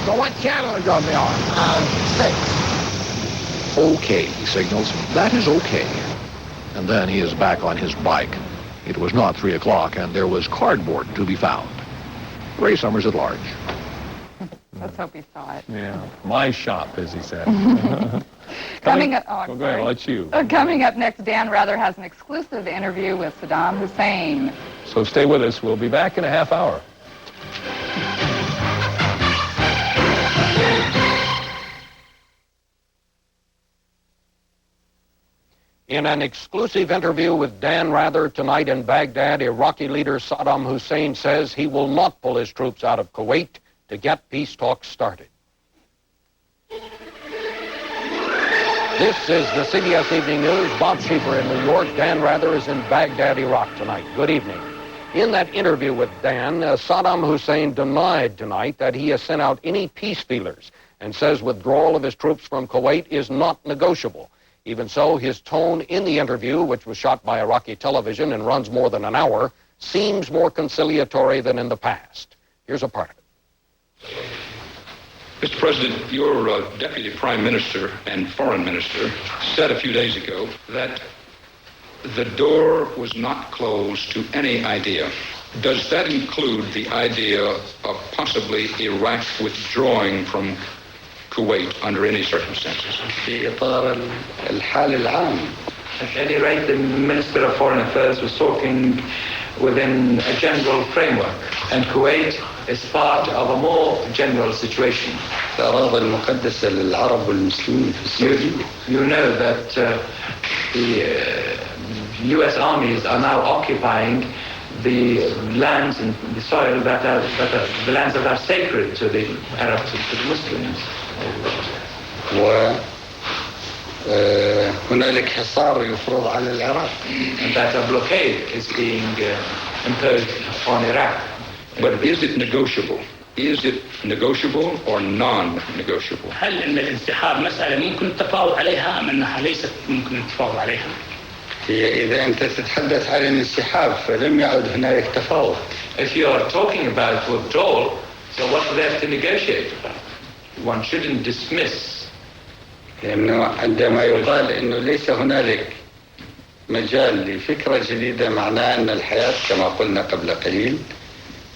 So what channel is on the arm? 6. Okay, he signals. That is okay. And then he is back on his bike. It was not 3 o'clock, and there was cardboard to be found. Ray Summers at large. Let's hope he saw it. Yeah, my shop, as he said. Coming up, go ahead, I'll let you. Coming up next, Dan Rather has an exclusive interview with Saddam Hussein. So stay with us. We'll be back in a half hour. In an exclusive interview with Dan Rather tonight in Baghdad, Iraqi leader Saddam Hussein says he will not pull his troops out of Kuwait to get peace talks started. This is the CBS Evening News. Bob Schieffer in New York. Dan Rather is in Baghdad, Iraq tonight. Good evening. In that interview with Dan, Saddam Hussein denied tonight that he has sent out any peace feelers and says withdrawal of his troops from Kuwait is not negotiable. Even so, his tone in the interview, which was shot by Iraqi television and runs more than an hour, seems more conciliatory than in the past. Here's a part of it. Mr. President, your Deputy Prime Minister and Foreign Minister said a few days ago that the door was not closed to any idea. Does that include the idea of possibly Iraq withdrawing from Kuwait under any circumstances? في إطار الحال العام. At any rate, the Minister of Foreign Affairs was talking within a general framework, and Kuwait is part of a more general situation. الأراضي المقدسة للعرب والمسلمين في السعودية. You know that the U.S. armies are now occupying the lands and the soil that are the lands that are sacred to the Arabs and to the Muslims. وهنالك حصار يفرض على العراق. And that a blockade is being imposed on Iraq. But is it negotiable? Is it negotiable or non-negotiable? هل ان الانسحاب مسألة ممكن التفاوض عليها أم أنها ليست ممكن التفاوض عليها؟ هي إذا أنت تتحدث عن الانسحاب فلم يعد هنالك تفاوض. If you are talking about withdrawal, so what's there to negotiate about? One shouldn't dismiss. لأنه عندما يقال إنه ليس هنالك مجال لفكرة جديدة معناه أن الحياة كما قلنا قبل قليل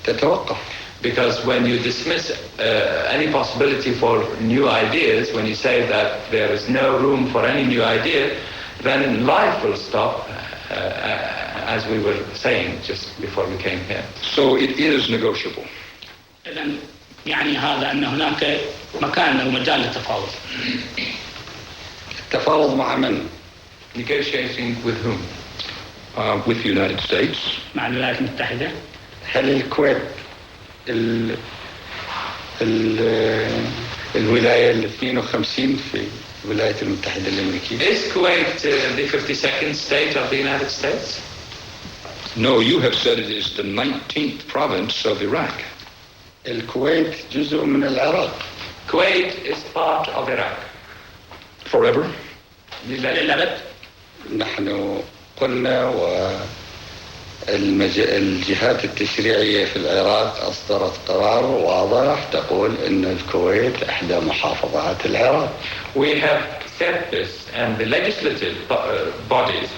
تتوقف. Because when you dismiss any possibility for new ideas, when you say that there is no room for any new idea, then life will stop, as we were saying just before we came here. So it is negotiable. إذن يعني هذا أن هناك مكان أو مجال للتفاوض. التفاوض مع من؟ Negotiating with whom? With the United States. مع الولايات المتحدة. هل الكويت الولاية ال 52 في الولايات المتحدة الأمريكية؟ Is Kuwait the 52nd state of the United States? No, you have said it is the 19th province of Iraq. الكويت جزء من العراق. Kuwait is part of Iraq. Forever? للأبد. نحن قلنا الجهات التشريعية في العراق أصدرت قرار واضح تقول إن الكويت إحدى محافظات العراق. We have said this, and the legislative bodies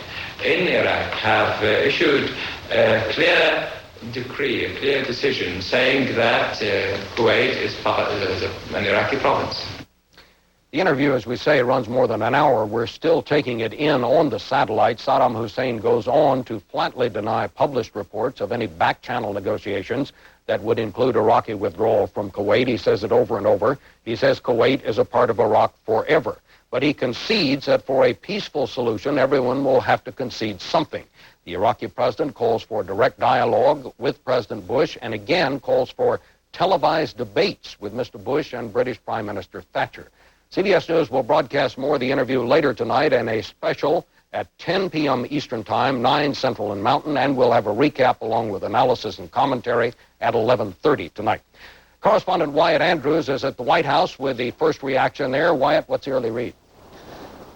in Iraq have issued a clear decree, a clear decision saying that Kuwait is an Iraqi province. The interview, as we say, runs more than an hour. We're still taking it in on the satellite. Saddam Hussein goes on to flatly deny published reports of any back-channel negotiations that would include Iraqi withdrawal from Kuwait. He says it over and over. He says Kuwait is a part of Iraq forever. But he concedes that for a peaceful solution, everyone will have to concede something. The Iraqi president calls for direct dialogue with President Bush and again calls for televised debates with Mr. Bush and British Prime Minister Thatcher. CBS News will broadcast more of the interview later tonight and a special at 10 p.m. Eastern Time, 9 Central and Mountain, and we'll have a recap along with analysis and commentary at 11:30 tonight. Correspondent Wyatt Andrews is at the White House with the first reaction there. Wyatt, what's the early read?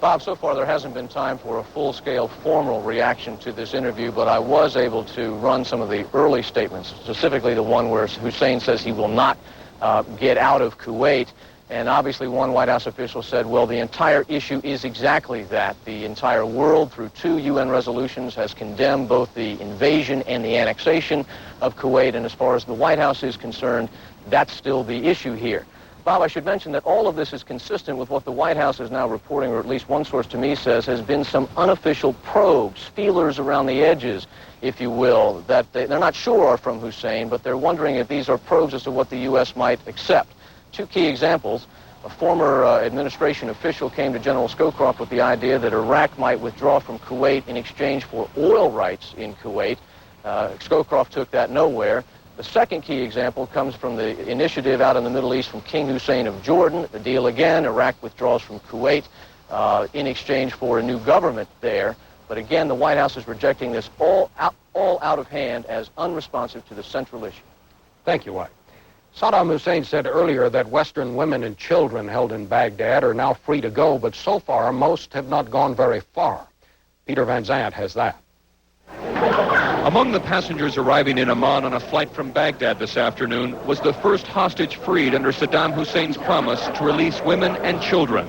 Bob, so far there hasn't been time for a full-scale formal reaction to this interview, but I was able to run some of the early statements, specifically the one where Hussein says he will not get out of Kuwait. And obviously one White House official said, well, the entire issue is exactly that. The entire world, through 2 UN resolutions, has condemned both the invasion and the annexation of Kuwait. And as far as the White House is concerned, that's still the issue here. Bob, I should mention that all of this is consistent with what the White House is now reporting, or at least one source to me says has been some unofficial probes, feelers around the edges, if you will, that they're not sure are from Hussein, but they're wondering if these are probes as to what the U.S. might accept. 2 key examples. A former administration official came to General Scowcroft with the idea that Iraq might withdraw from Kuwait in exchange for oil rights in Kuwait. Scowcroft took that nowhere. The second key example comes from the initiative out in the Middle East from King Hussein of Jordan. The deal again, Iraq withdraws from Kuwait in exchange for a new government there. But again, the White House is rejecting this all out of hand as unresponsive to the central issue. Thank you, White. Saddam Hussein said earlier that Western women and children held in Baghdad are now free to go, but so far most have not gone very far. Peter Van Zandt has that. Among the passengers arriving in Amman on a flight from Baghdad this afternoon was the first hostage freed under Saddam Hussein's promise to release women and children.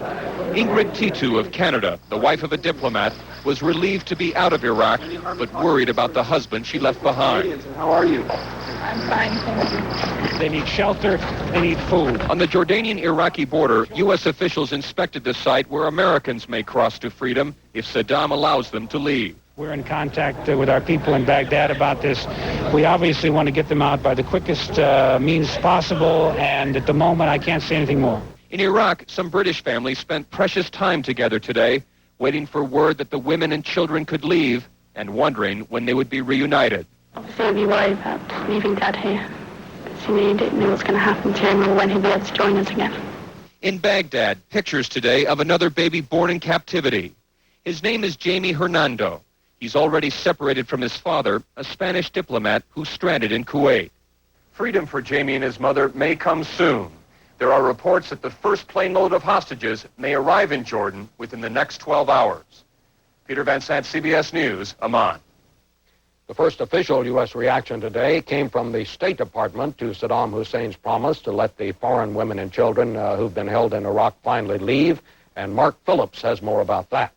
Ingrid Titu of Canada, the wife of a diplomat, was relieved to be out of Iraq, but worried about the husband she left behind. How are you? I'm fine, thank you. They need shelter, they need food. On the Jordanian-Iraqi border, U.S. officials inspected the site where Americans may cross to freedom if Saddam allows them to leave. We're in contact with our people in Baghdad about this. We obviously want to get them out by the quickest means possible, and at the moment I can't say anything more. In Iraq, some British families spent precious time together today, waiting for word that the women and children could leave and wondering when they would be reunited. Obviously, I'd be worried about leaving Dad here, because you didn't know what was going to happen to him or when he'd be able to join us again. In Baghdad, pictures today of another baby born in captivity. His name is Jamie Hernando. He's already separated from his father, a Spanish diplomat who's stranded in Kuwait. Freedom for Jamie and his mother may come soon. There are reports that the first plane load of hostages may arrive in Jordan within the next 12 hours. Peter Van Sant, CBS News, Amman. The first official U.S. reaction today came from the State Department to Saddam Hussein's promise to let the foreign women and children who've been held in Iraq finally leave. And Mark Phillips has more about that.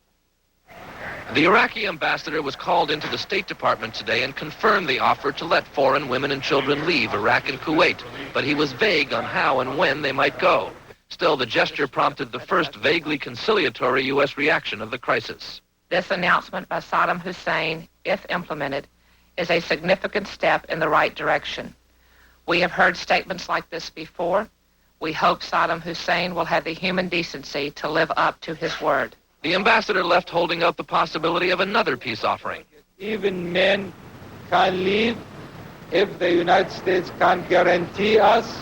The Iraqi ambassador was called into the State Department today and confirmed the offer to let foreign women and children leave Iraq and Kuwait, but he was vague on how and when they might go. Still, the gesture prompted the first vaguely conciliatory U.S. reaction of the crisis. This announcement by Saddam Hussein, if implemented, is a significant step in the right direction. We have heard statements like this before. We hope Saddam Hussein will have the human decency to live up to his word. The ambassador left holding out the possibility of another peace offering. Even men can leave if the United States can guarantee us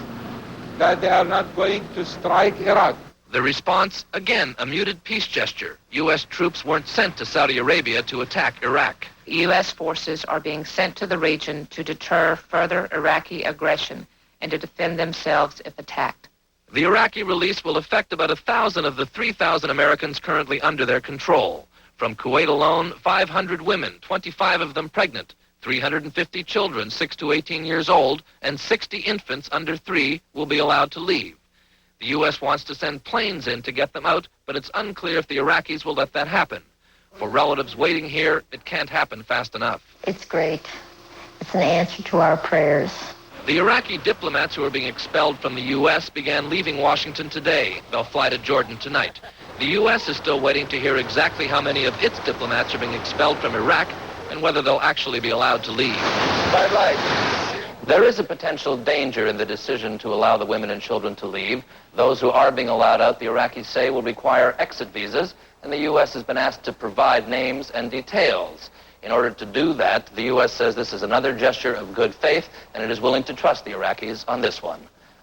that they are not going to strike Iraq. The response, again, a muted peace gesture. U.S. troops weren't sent to Saudi Arabia to attack Iraq. U.S. forces are being sent to the region to deter further Iraqi aggression and to defend themselves if attacked. The Iraqi release will affect about 1,000 of the 3,000 Americans currently under their control. From Kuwait alone, 500 women, 25 of them pregnant, 350 children 6 to 18 years old, and 60 infants under 3 will be allowed to leave. The U.S. wants to send planes in to get them out, but it's unclear if the Iraqis will let that happen. For relatives waiting here, it can't happen fast enough. It's great. It's an answer to our prayers. The Iraqi diplomats who are being expelled from the U.S. began leaving Washington today. They'll fly to Jordan tonight. The U.S. is still waiting to hear exactly how many of its diplomats are being expelled from Iraq and whether they'll actually be allowed to leave. Bye-bye. There is a potential danger in the decision to allow the women and children to leave. Those who are being allowed out, the Iraqis say, will require exit visas, and the U.S. has been asked to provide names and details. In order to do that, the U.S. says this is another gesture of good faith, and it is willing to trust the Iraqis on this one.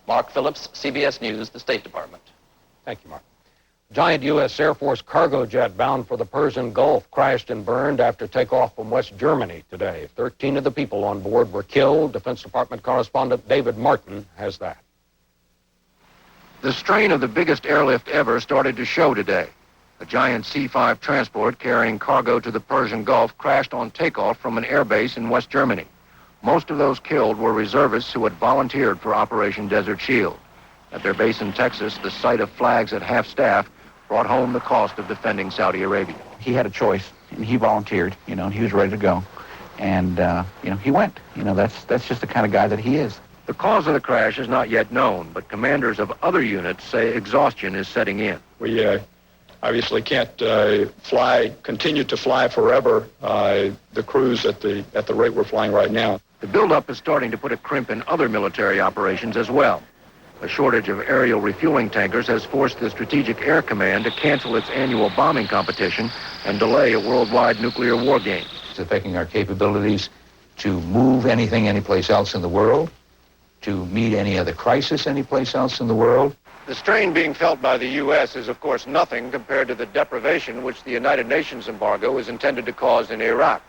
Mark Phillips, CBS News, the State Department. Thank you, Mark. Giant U.S. Air Force cargo jet bound for the Persian Gulf crashed and burned after takeoff from West Germany today. 13 of the people on board were killed. Defense Department correspondent David Martin has that. The strain of the biggest airlift ever started to show today. A giant C-5 transport carrying cargo to the Persian Gulf crashed on takeoff from an airbase in West Germany. Most of those killed were reservists who had volunteered for Operation Desert Shield. At their base in Texas, the sight of flags at half-staff brought home the cost of defending Saudi Arabia. He had a choice, and he volunteered, and he was ready to go. And, he went. That's just the kind of guy that he is. The cause of the crash is not yet known, but commanders of other units say exhaustion is setting in. We obviously can't continue to fly forever, the crews at the rate we're flying right now. The buildup is starting to put a crimp in other military operations as well. A shortage of aerial refueling tankers has forced the Strategic Air Command to cancel its annual bombing competition and delay a worldwide nuclear war game. It's affecting our capabilities to move anything anyplace else in the world, to meet any other crisis anyplace else in the world. The strain being felt by the U.S. is, of course, nothing compared to the deprivation which the United Nations embargo is intended to cause in Iraq.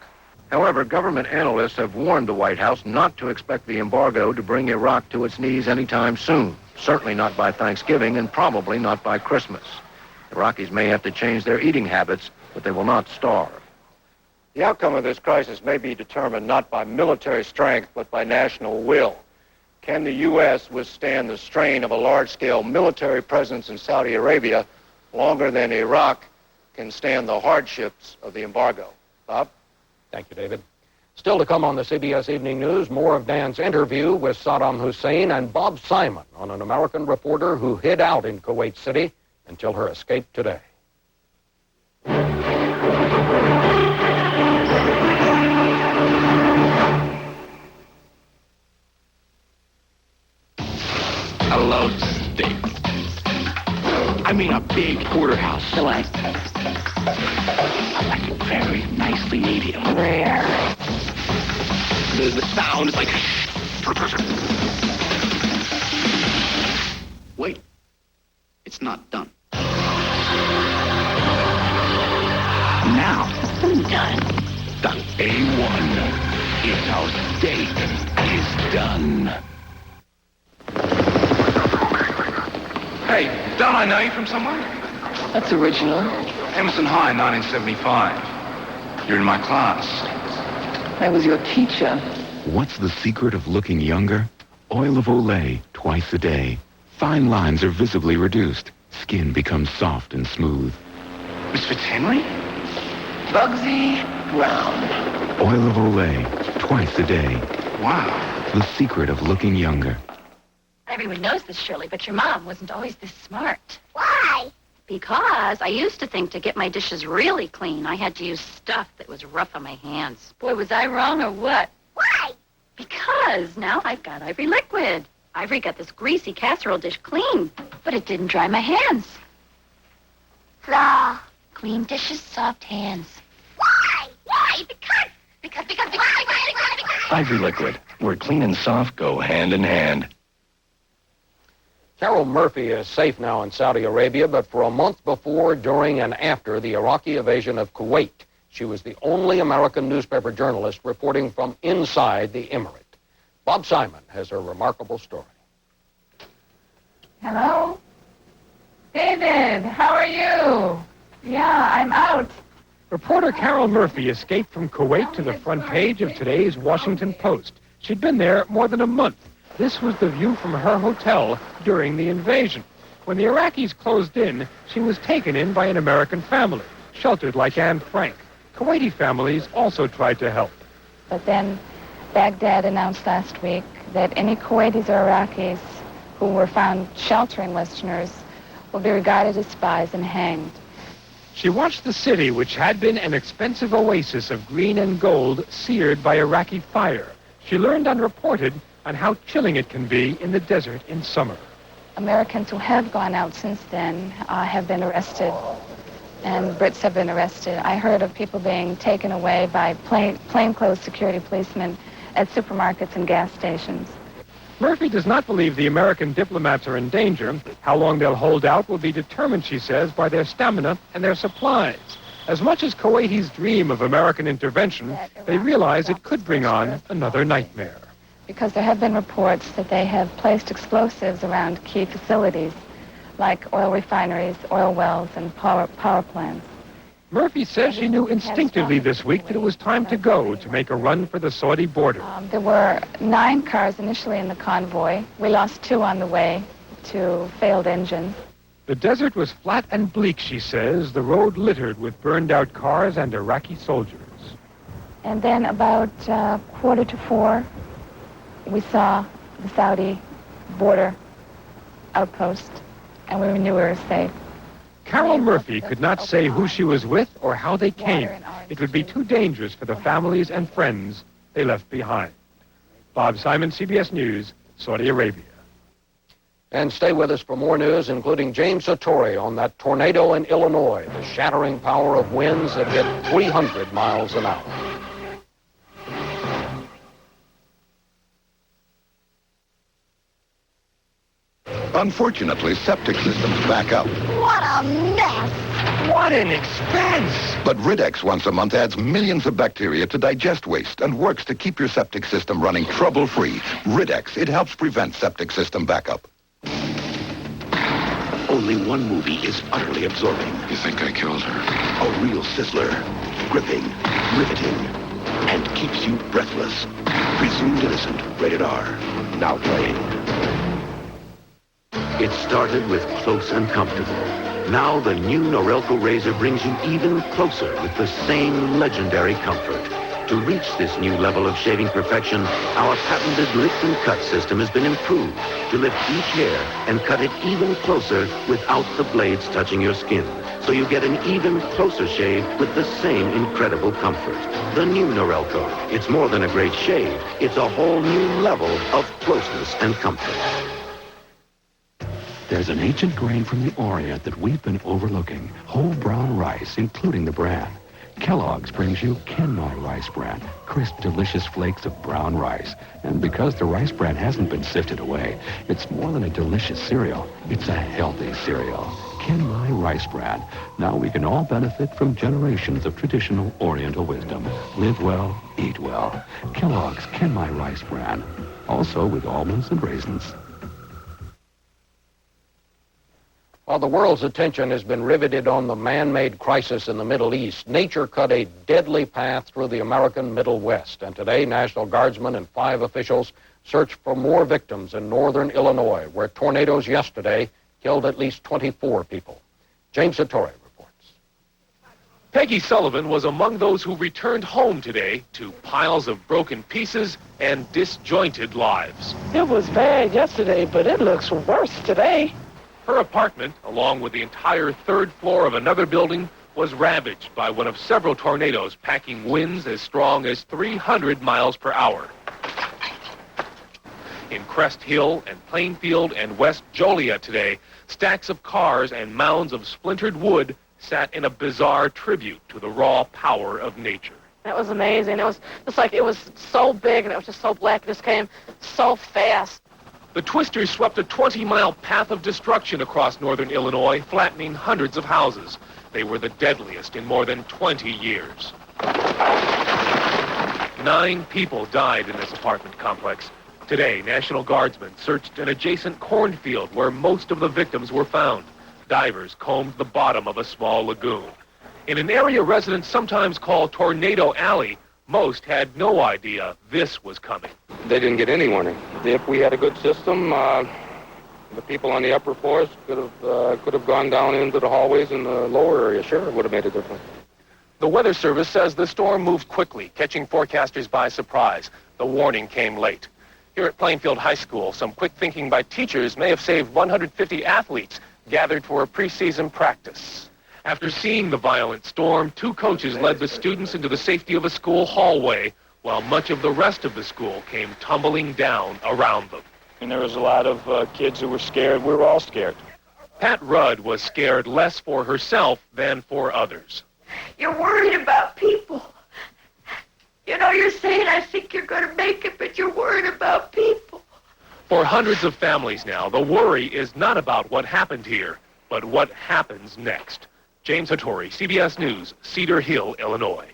However, government analysts have warned the White House not to expect the embargo to bring Iraq to its knees anytime soon. Certainly not by Thanksgiving and probably not by Christmas. Iraqis may have to change their eating habits, but they will not starve. The outcome of this crisis may be determined not by military strength, but by national will. Can the U.S. withstand the strain of a large-scale military presence in Saudi Arabia longer than Iraq can stand the hardships of the embargo? Bob? Thank you, David. Still to come on the CBS Evening News, more of Dan's interview with Saddam Hussein and Bob Simon on an American reporter who hid out in Kuwait City until her escape today. A load steak. I mean a big porterhouse. Select. I like it very nicely medium rare. The sound is like... Wait. It's not done. Now. Done. The A1. It's our steak is done. Hey, don't I know you from somewhere? That's original. Emerson High, 1975. You're in my class. I was your teacher. What's the secret of looking younger? Oil of Olay, twice a day. Fine lines are visibly reduced. Skin becomes soft and smooth. Miss Fitzhenry? Bugsy Brown. Oil of Olay, twice a day. Wow. The secret of looking younger. Everyone knows this, Shirley, but your mom wasn't always this smart. Why? Because I used to think to get my dishes really clean, I had to use stuff that was rough on my hands. Boy, was I wrong or what? Why? Because now I've got Ivory Liquid. Ivory got this greasy casserole dish clean, but it didn't dry my hands. Flaw. Clean dishes, soft hands. Why? Why? Because. Ivory Liquid, where clean and soft go hand in hand. Carol Murphy is safe now in Saudi Arabia, but for a month before, during, and after the Iraqi invasion of Kuwait, she was the only American newspaper journalist reporting from inside the emirate. Bob Simon has a remarkable story. Hello? David, how are you? Yeah, I'm out. Reporter Carol Murphy escaped from Kuwait to the front page of today's Washington Post. She'd been there more than a month. This was the view from her hotel during the invasion. When the Iraqis closed in, she was taken in by an American family, sheltered like Anne Frank. Kuwaiti families also tried to help. But then Baghdad announced last week that any Kuwaitis or Iraqis who were found sheltering Westerners will be regarded as spies and hanged. She watched the city, which had been an expensive oasis of green and gold, seared by Iraqi fire. She learned unreported on how chilling it can be in the desert in summer. Americans who have gone out since then have been arrested, and Brits have been arrested. I heard of people being taken away by plainclothes security policemen at supermarkets and gas stations. Murphy does not believe the American diplomats are in danger. How long they'll hold out will be determined, she says, by their stamina and their supplies. As much as Kuwaitis dream of American intervention, they realize it could bring on another nightmare. Because there have been reports that they have placed explosives around key facilities like oil refineries, oil wells, and power plants. Murphy says she knew instinctively this week that it was time to go to make a run for the Saudi border. There were 9 cars initially in the convoy. We lost 2 on the way to failed engines. The desert was flat and bleak, she says, the road littered with burned-out cars and Iraqi soldiers. And then about 3:45, we saw the Saudi border outpost, and we knew we were safe. Carol Murphy could not say who she was with or how they came. It would be too dangerous for the families and friends they left behind. Bob Simon, CBS News, Saudi Arabia. And stay with us for more news, including James Sartori on that tornado in Illinois, the shattering power of winds that hit 300 miles an hour. Unfortunately, septic systems back up. What a mess! What an expense! But Riddex once a month adds millions of bacteria to digest waste and works to keep your septic system running trouble-free. Riddex, it helps prevent septic system backup. Only one movie is utterly absorbing. You think I killed her? A real sizzler. Gripping, riveting, and keeps you breathless. Presumed innocent. Rated R. Now playing. It started with close and comfortable. Now the new Norelco razor brings you even closer with the same legendary comfort. To reach this new level of shaving perfection, our patented lift and cut system has been improved to lift each hair and cut it even closer without the blades touching your skin. So you get an even closer shave with the same incredible comfort. The new Norelco. It's more than a great shave. It's a whole new level of closeness and comfort. There's an ancient grain from the Orient that we've been overlooking. Whole brown rice, including the bran. Kellogg's brings you Kenmai Rice Bran, crisp, delicious flakes of brown rice. And because the rice bran hasn't been sifted away, it's more than a delicious cereal. It's a healthy cereal. Kenmai Rice Bran. Now we can all benefit from generations of traditional Oriental wisdom. Live well, eat well. Kellogg's Kenmai Rice Bran. Also with almonds and raisins. While the world's attention has been riveted on the man-made crisis in the Middle East, nature cut a deadly path through the American Middle West. And today, National Guardsmen and 5 officials search for more victims in northern Illinois, where tornadoes yesterday killed at least 24 people. James Sartori reports. Peggy Sullivan was among those who returned home today to piles of broken pieces and disjointed lives. It was bad yesterday, but it looks worse today. Her apartment, along with the entire 3rd floor of another building, was ravaged by one of several tornadoes packing winds as strong as 300 miles per hour. In Crest Hill and Plainfield and West Joliet today, stacks of cars and mounds of splintered wood sat in a bizarre tribute to the raw power of nature. That was amazing. It was just like it was so big and it was just so black. It just came so fast. The twisters swept a 20-mile path of destruction across northern Illinois, flattening hundreds of houses. They were the deadliest in more than 20 years. 9 people died in this apartment complex. Today, National Guardsmen searched an adjacent cornfield where most of the victims were found. Divers combed the bottom of a small lagoon. In an area residents sometimes call Tornado Alley, most had no idea this was coming. They didn't get any warning. If we had a good system, the people on the upper floors could have gone down into the hallways in the lower area. Sure, it would have made a difference. The Weather Service says the storm moved quickly, catching forecasters by surprise. The warning came late. Here at Plainfield High School, some quick thinking by teachers may have saved 150 athletes gathered for a preseason practice. After seeing the violent storm, 2 coaches led the students into the safety of a school hallway, while much of the rest of the school came tumbling down around them. And there was a lot of kids who were scared. We were all scared. Pat Rudd was scared less for herself than for others. You're worried about people. You know, you're saying, I think you're going to make it, but you're worried about people. For hundreds of families now, the worry is not about what happened here, but what happens next. James Sartori, CBS News, Cedar Hill, Illinois.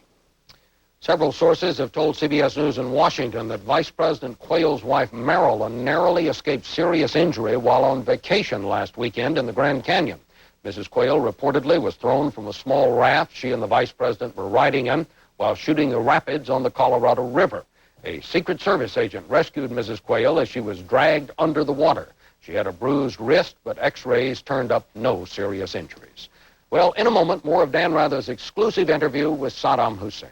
Several sources have told CBS News in Washington that Vice President Quayle's wife, Marilyn, narrowly escaped serious injury while on vacation last weekend in the Grand Canyon. Mrs. Quayle reportedly was thrown from a small raft she and the vice president were riding in while shooting the rapids on the Colorado River. A Secret Service agent rescued Mrs. Quayle as she was dragged under the water. She had a bruised wrist, but x-rays turned up no serious injuries. Well, in a moment, more of Dan Rather's exclusive interview with Saddam Hussein.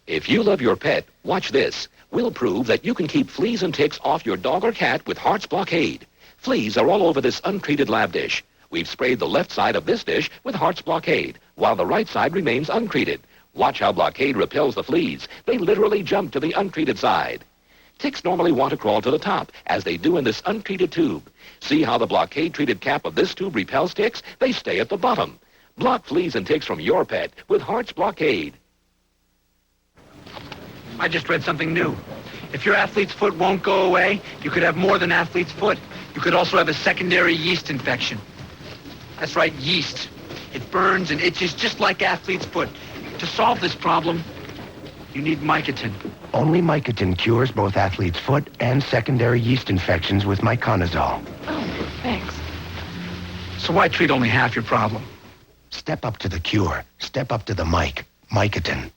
If you love your pet, watch this. We'll prove that you can keep fleas and ticks off your dog or cat with Heart's Blockade. Fleas are all over this untreated lab dish. We've sprayed the left side of this dish with Heart's Blockade, while the right side remains untreated. Watch how Blockade repels the fleas. They literally jump to the untreated side. Ticks normally want to crawl to the top, as they do in this untreated tube. See how the Blockade-treated cap of this tube repels ticks? They stay at the bottom. Block fleas and ticks from your pet with Heart's Blockade. I just read something new. If your athlete's foot won't go away, you could have more than athlete's foot. You could also have a secondary yeast infection. That's right, yeast. It burns and itches just like athlete's foot. To solve this problem, you need Mycotin. Only Mycotin cures both athlete's foot and secondary yeast infections with Myconazole. Oh, thanks. So why treat only half your problem? Step up to the cure. Step up to the Mycotin.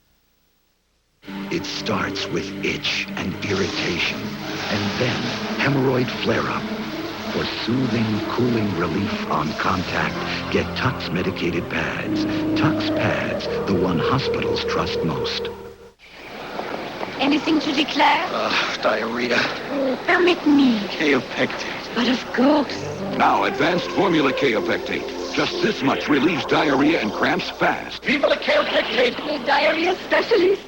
It starts with itch and irritation, and then hemorrhoid flare-up. For soothing, cooling relief on contact, get Tux medicated pads. Tux pads, the one hospitals trust most. Anything to declare? Diarrhea. Permit me. Kaopectate. But of course. Now, advanced formula Kaopectate. Just this much relieves diarrhea and cramps fast. Vive le Kaopectate! The diarrhea specialist.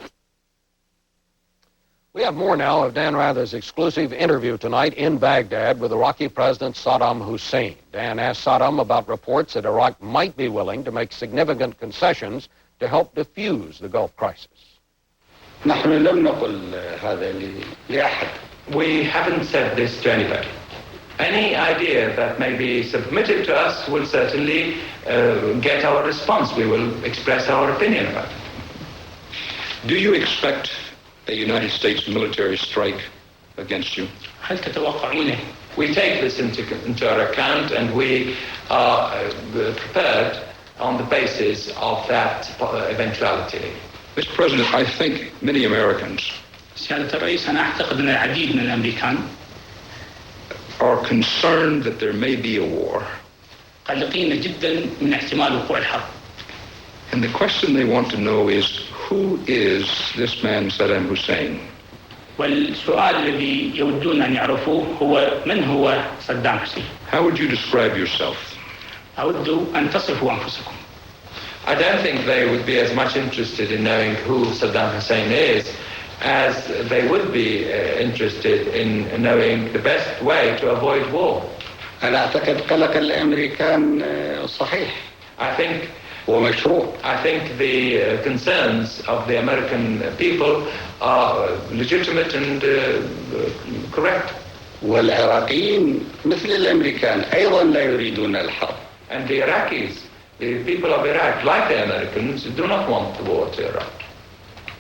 We have more now of Dan Rather's exclusive interview tonight in Baghdad with Iraqi President Saddam Hussein. Dan asked Saddam about reports that Iraq might be willing to make significant concessions to help defuse the Gulf crisis. We haven't said this to anybody. Any idea that may be submitted to us will certainly get our response. We will express our opinion about it. Do you expect a United States military strike against you? We take this into our account, and we are prepared on the basis of that eventuality. Mr. President, I think many Americans are concerned that there may be a war. And the question they want to know is, who is this man Saddam Hussein? والسؤال الذي يودون أن يعرفوه هو من هو صدام حسين. How would you describe yourself? أود أن تصفوا أنفسكم. I don't think they would be as much interested in knowing who Saddam Hussein is as they would be interested in knowing the best way to avoid war. أنا أعتقد قلق الأمريكان صحيح. I think the concerns of the American people are legitimate and correct. والعراقيين مثل الأمريكان أيضا لا يريدون الحرب. And the Iraqis, the people of Iraq, like the Americans, do not want the war to erupt.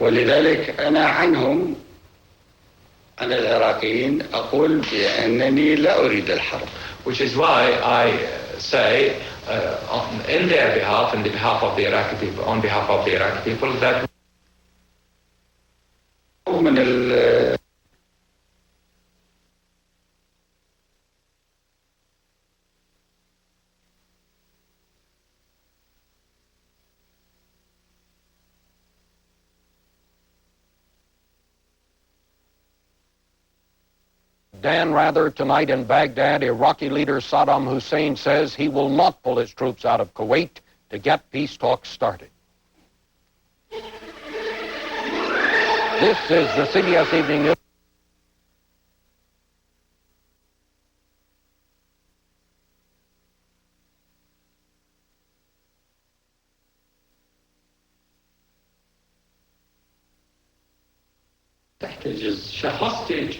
ولذلك أنا عنهم عن العراقيين أقول بأنني لا أريد الحرب. Which is why I say in their behalf, on behalf of the Iraqi people, that Dan Rather tonight in Baghdad. Iraqi leader Saddam Hussein says he will not pull his troops out of Kuwait to get peace talks started. This is the CBS Evening News. A hostage,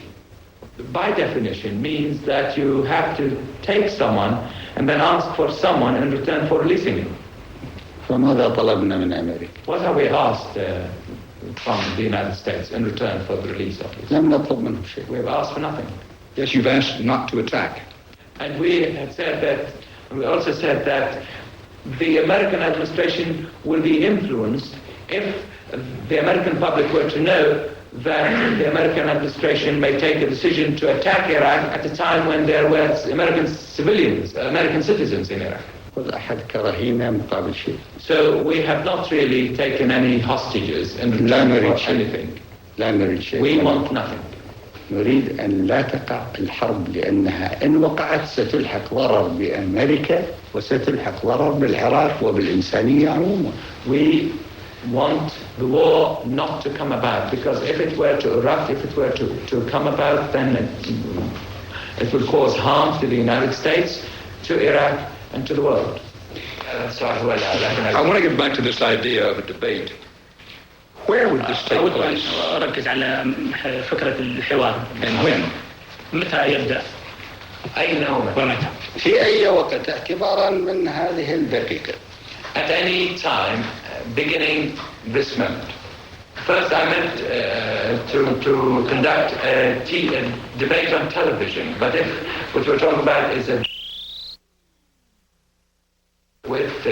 by definition, means that you have to take someone and then ask for someone in return for releasing him. فماذا طلبنا من أمريكا؟ What have we asked from the United States in return for the release of his. لم نطلب منه شيء. We have asked for nothing. Yes, you've asked not to attack. And we also said that the American administration will be influenced if the American public were to know that the American administration may take a decision to attack Iraq at a time when there were American citizens in Iraq. So we have not really taken any hostages in return for anything. We want nothing. نريد أن لا تقع الحرب لأنها إن وقعت ستلحق ضرر بأمريكا وستلحق ضرر بالعراق وبالإنسانية عموما. We want the war not to come about, because if it were to erupt, if it were to come about, then it would cause harm to the United States, to Iraq, and to the world. I want to get back to this idea of a debate. Where would this take place? أركز على فكرة الحوار. And when? متى يبدأ؟ أين ومتى؟ في أي وقت اعتبارا من هذه الدقيقة. At any time, beginning this moment. First, I meant to conduct a debate on television, but if what we're talking about is a with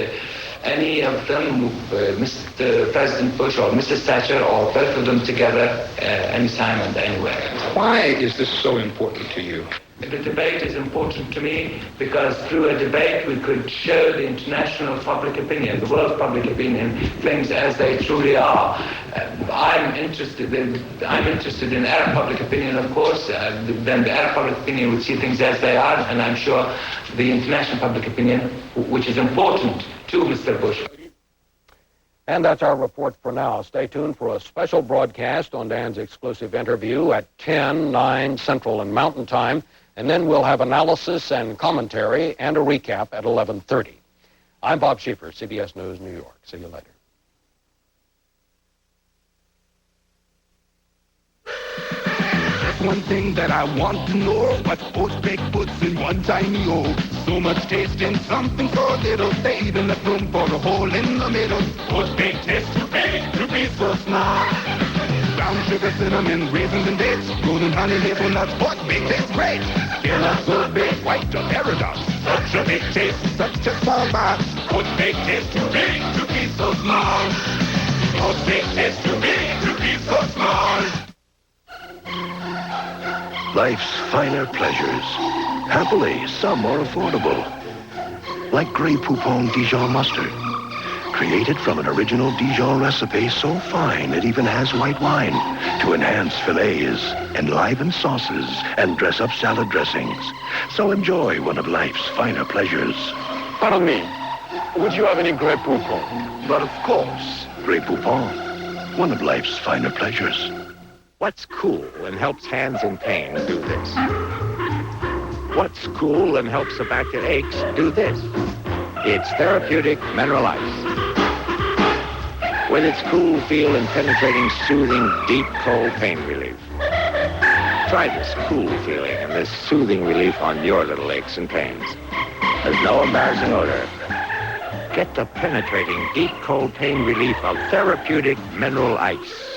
any of them, Mr. President Bush or Mrs. Thatcher, or both of them together, anytime and anywhere. Why is this so important to you? The debate is important to me because through a debate we could show the international public opinion, the world's public opinion, things as they truly are. I'm interested in Arab public opinion, of course. Then the Arab public opinion would see things as they are, and I'm sure the international public opinion, which is important to Mr. Bush. And that's our report for now. Stay tuned for a special broadcast on Dan's exclusive interview at 10, 9 Central and Mountain Time. And then we'll have analysis and commentary and a recap at 11:30. I'm Bob Schieffer, CBS News, New York. See you later. One thing that I want to know, what old baked puts in one tiny hole. So much taste in something so little, they even left room for a hole in the middle. Old baked tastes too big to be so small. Brown sugar, cinnamon, raisins and dates, golden honey, hazelnuts, oat baked tastes great. They're not so big, quite a paradox. Such a big taste, such a small box. Oat baked tastes too big to be so small. Oat baked tastes too big to be so small. Life's finer pleasures. Happily, some are affordable. Like Grey Poupon Dijon mustard. Created from an original Dijon recipe so fine it even has white wine to enhance fillets, enliven sauces, and dress up salad dressings. So enjoy one of life's finer pleasures. Pardon me, would you have any Grey Poupon? But of course, Grey Poupon, one of life's finer pleasures. What's cool and helps hands in pain? Do this. What's cool and helps a back that aches? Do this. It's therapeutic mineral ice. With its cool feel and penetrating, soothing, deep, cold pain relief. Try this cool feeling and this soothing relief on your little aches and pains. There's no embarrassing odor. Get the penetrating, deep, cold pain relief of therapeutic mineral ice.